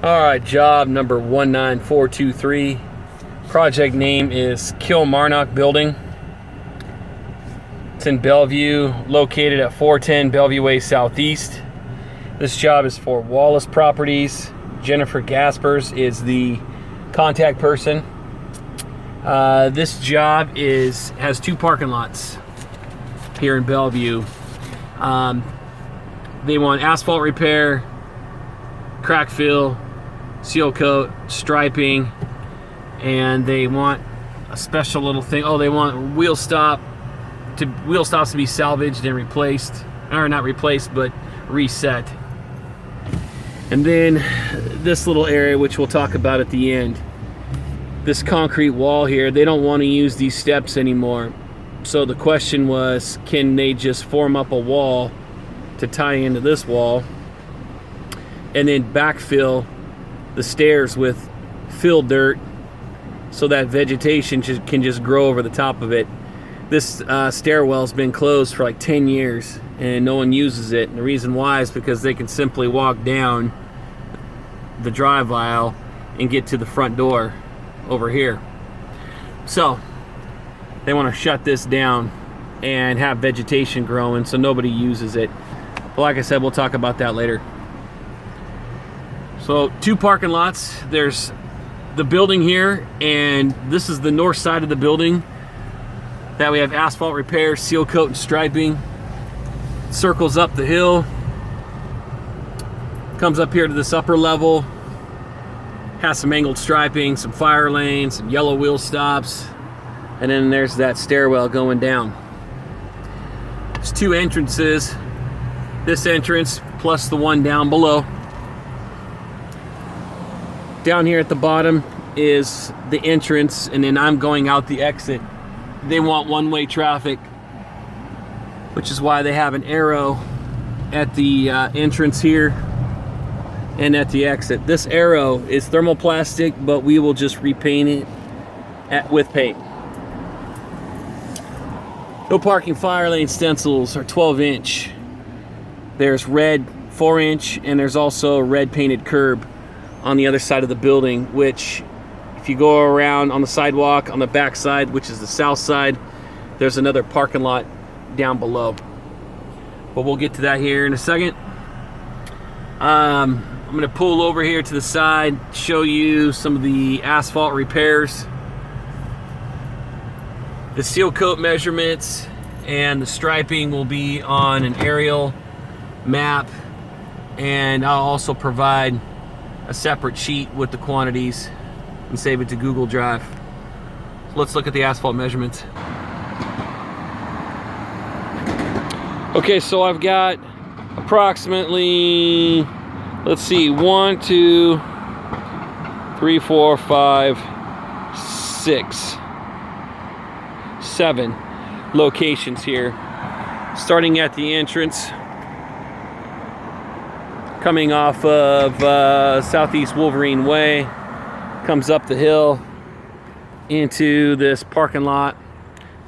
All right, job number 19423. Project name is Kilmarnock Building. It's in Bellevue, located at 410 Bellevue Way Southeast. This job is for Wallace Properties. Jennifer Gaspers is the contact person. This job has two parking lots here in Bellevue. They want asphalt repair, crack fill, seal coat, striping, and they want a special little thing. Oh, they want wheel stops to be salvaged and replaced, or not replaced, but reset. And then this little area, which we'll talk about at the end, this concrete wall here, they don't want to use these steps anymore. So the question was, can they just form up a wall to tie into this wall and then backfill the stairs with fill dirt so that vegetation can just grow over the top of it. This stairwell's been closed for like 10 years and no one uses it. And the reason why is because they can simply walk down the drive aisle and get to the front door over here. So they want to shut this down and have vegetation growing so nobody uses it. But like I said, we'll talk about that later. So two parking lots. There's the building here, and this is the north side of the building that we have asphalt repair, seal coat, and striping. Circles up the hill, comes up here to this upper level, has some angled striping, some fire lanes, some yellow wheel stops, and then there's that stairwell going down. There's two entrances, this entrance plus the one down below. Down here at the bottom is the entrance, and then I'm going out the exit. They want one-way traffic, which is why they have an arrow at the entrance here and at the exit. This arrow is thermoplastic, but we will just repaint it with paint. No parking fire lane stencils are 12-inch. There's red 4-inch, and there's also a red painted curb on the other side of the building, which if you go around on the sidewalk on the back side, which is the south side, there's another parking lot down below. But we'll get to that here in a second. I'm going to pull over here to the side, show you some of the asphalt repairs, the seal coat measurements, and the striping will be on an aerial map, and I'll also provide a separate sheet with the quantities and save it to Google Drive. So let's look at the asphalt measurements. Okay, so I've got approximately, let's see, 1, 2, 3, 4, 5, 6, 7 locations here. Starting at the entrance, coming off of Southeast Wolverine Way, comes up the hill into this parking lot.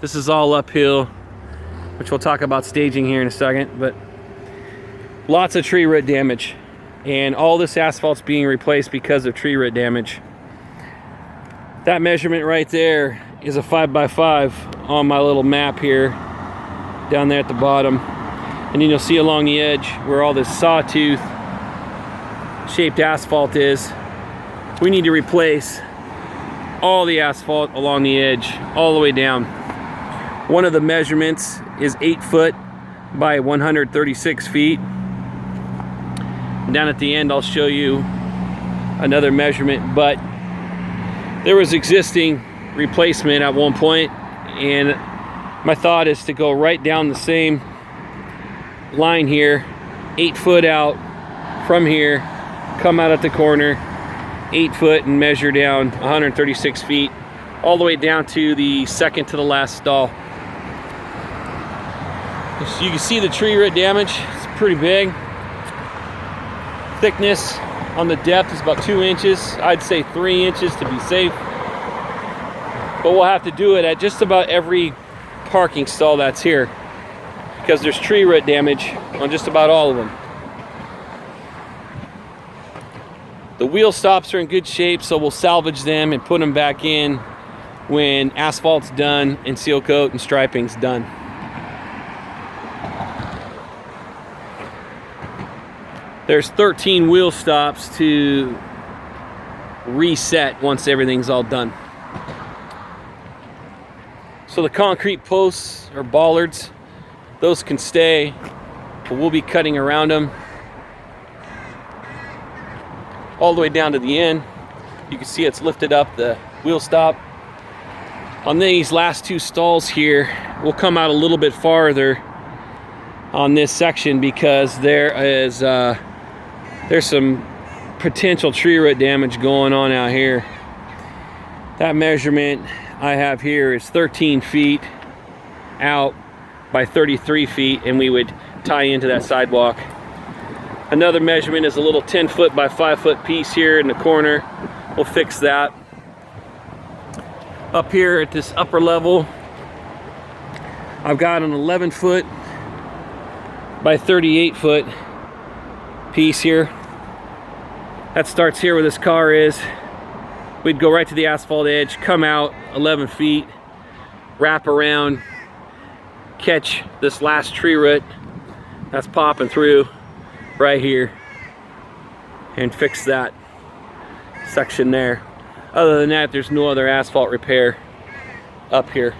This is all uphill, which we'll talk about staging here in a second, but lots of tree root damage, and all this asphalt's being replaced because of tree root damage. That measurement right there is a 5x5 on my little map here down there at the bottom, and then you'll see along the edge where all this sawtooth shaped asphalt is. We need to replace all the asphalt along the edge all the way down. One of the measurements is 8 foot by 136 feet. Down at the end I'll show you another measurement, but there was existing replacement at one point, and my thought is to go right down the same line here, 8 foot out from here, come out at the corner 8 foot and measure down 136 feet all the way down to the second to the last stall. So you can see the tree root damage. It's pretty big. Thickness on the depth is about 2 inches. I'd say 3 inches to be safe, but we'll have to do it at just about every parking stall that's here because there's tree root damage on just about all of them. The wheel stops are in good shape, so we'll salvage them and put them back in when asphalt's done and seal coat and striping's done. There's 13 wheel stops to reset once everything's all done. So the concrete posts or bollards, those can stay, but we'll be cutting around them all the way down to the end. You can see it's lifted up the wheel stop. On these last two stalls here, we'll come out a little bit farther on this section because there's some potential tree root damage going on out here. That measurement I have here is 13 feet out by 33 feet, and we would tie into that sidewalk. Another measurement is a little 10 foot by 5 foot piece here in the corner. We'll fix that. Up here at this upper level, I've got an 11 foot by 38 foot piece here. That starts here where this car is. We'd go right to the asphalt edge, come out 11 feet, wrap around, catch this last tree root that's popping through right here, and fix that section there. Other than that, there's no other asphalt repair up here.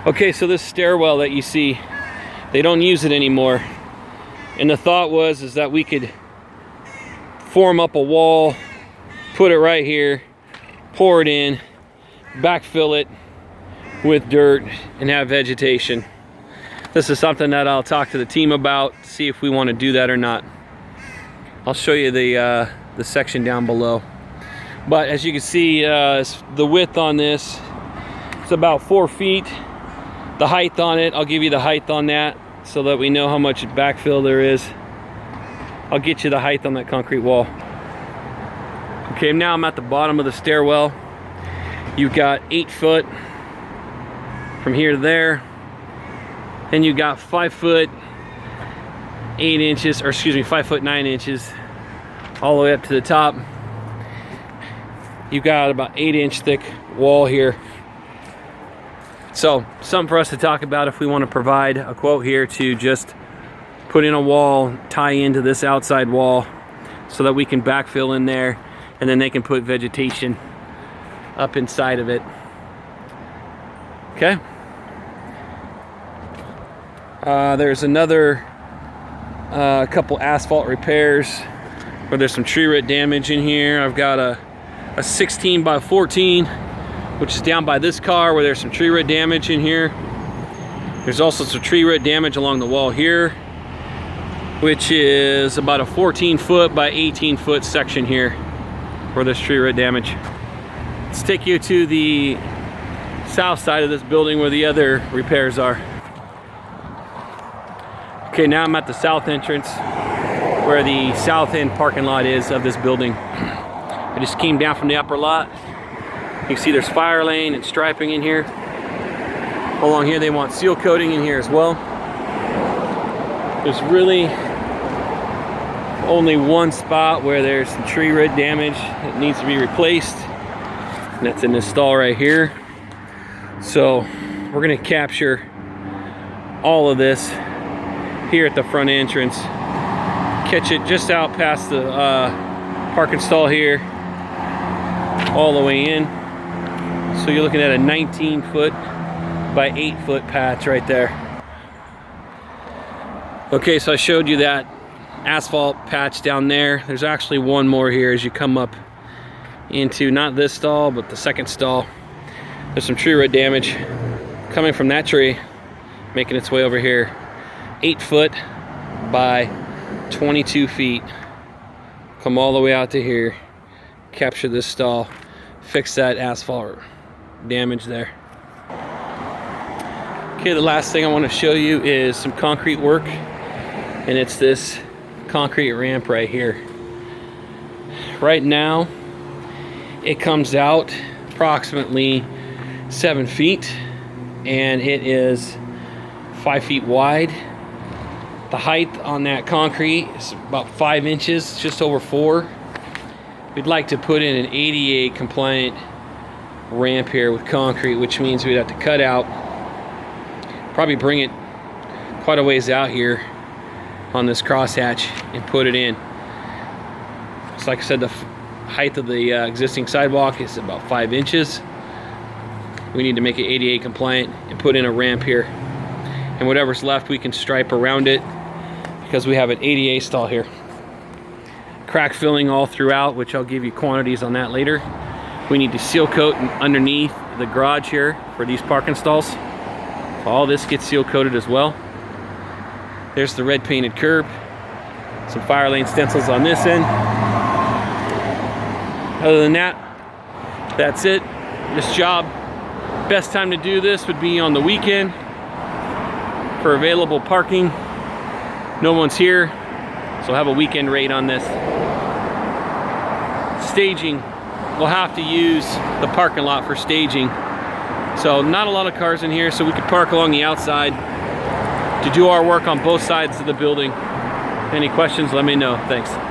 Okay, so this stairwell that you see, they don't use it anymore. And the thought was that we could form up a wall, put it right here, pour it in, backfill it with dirt, and have vegetation. This is something that I'll talk to the team about, see if we want to do that or not. I'll show you the section down below. But as you can see, the width on this is about 4 feet. The height on it, I'll give you the height on that so that we know how much backfill there is. I'll get you the height on that concrete wall. Okay, now I'm at the bottom of the stairwell. You've got 8 foot from here to there. Then you got 5 foot 8 inches, or excuse me, 5 foot 9 inches all the way up to the top. You've got about 8-inch thick wall here. So something for us to talk about if we want to provide a quote here to just put in a wall, tie into this outside wall so that we can backfill in there, and then they can put vegetation up inside of it. Okay. There's another couple asphalt repairs where there's some tree root damage in here. I've got a 16 by 14, which is down by this car where there's some tree root damage in here. There's also some tree root damage along the wall here, which is about a 14 foot by 18 foot section here where there's tree root damage. Let's take you to the south side of this building where the other repairs are. Okay, now I'm at the south entrance where the south end parking lot is of this building. I just came down from the upper lot. You can see there's fire lane and striping in here. Along here they want seal coating in here as well. There's really only one spot where there's some tree root damage that needs to be replaced, and that's in this stall right here. So we're gonna capture all of this here at the front entrance, catch it just out past the parking stall here, all the way in. So you're looking at a 19 foot by 8 foot patch right there. Okay, so I showed you that asphalt patch down there. There's actually one more here as you come up into not this stall, but the second stall. There's some tree root damage coming from that tree, making its way over here. 8 foot by 22 feet. Come all the way out to here, capture this stall, fix that asphalt damage there. Okay, the last thing I want to show you is some concrete work, and it's this concrete ramp right here. Right now it comes out approximately 7 feet, and it is 5 feet wide The height on that concrete is about 5 inches, just over 4. We'd like to put in an ADA compliant ramp here with concrete, which means we'd have to cut out, probably bring it quite a ways out here on this crosshatch and put it in. So like I said, the height of the existing sidewalk is about 5 inches. We need to make it ADA compliant and put in a ramp here. And whatever's left, we can stripe around it because we have an ADA stall here. Crack filling all throughout, which I'll give you quantities on that later. We need to seal coat underneath the garage here for these parking stalls. So all this gets seal coated as well. There's the red painted curb. Some fire lane stencils on this end. Other than that, that's it. This job, best time to do this would be on the weekend for available parking. No one's here, so have a weekend rate on this. Staging, we'll have to use the parking lot for staging. So not a lot of cars in here, so we could park along the outside to do our work on both sides of the building. Any questions, let me know. Thanks.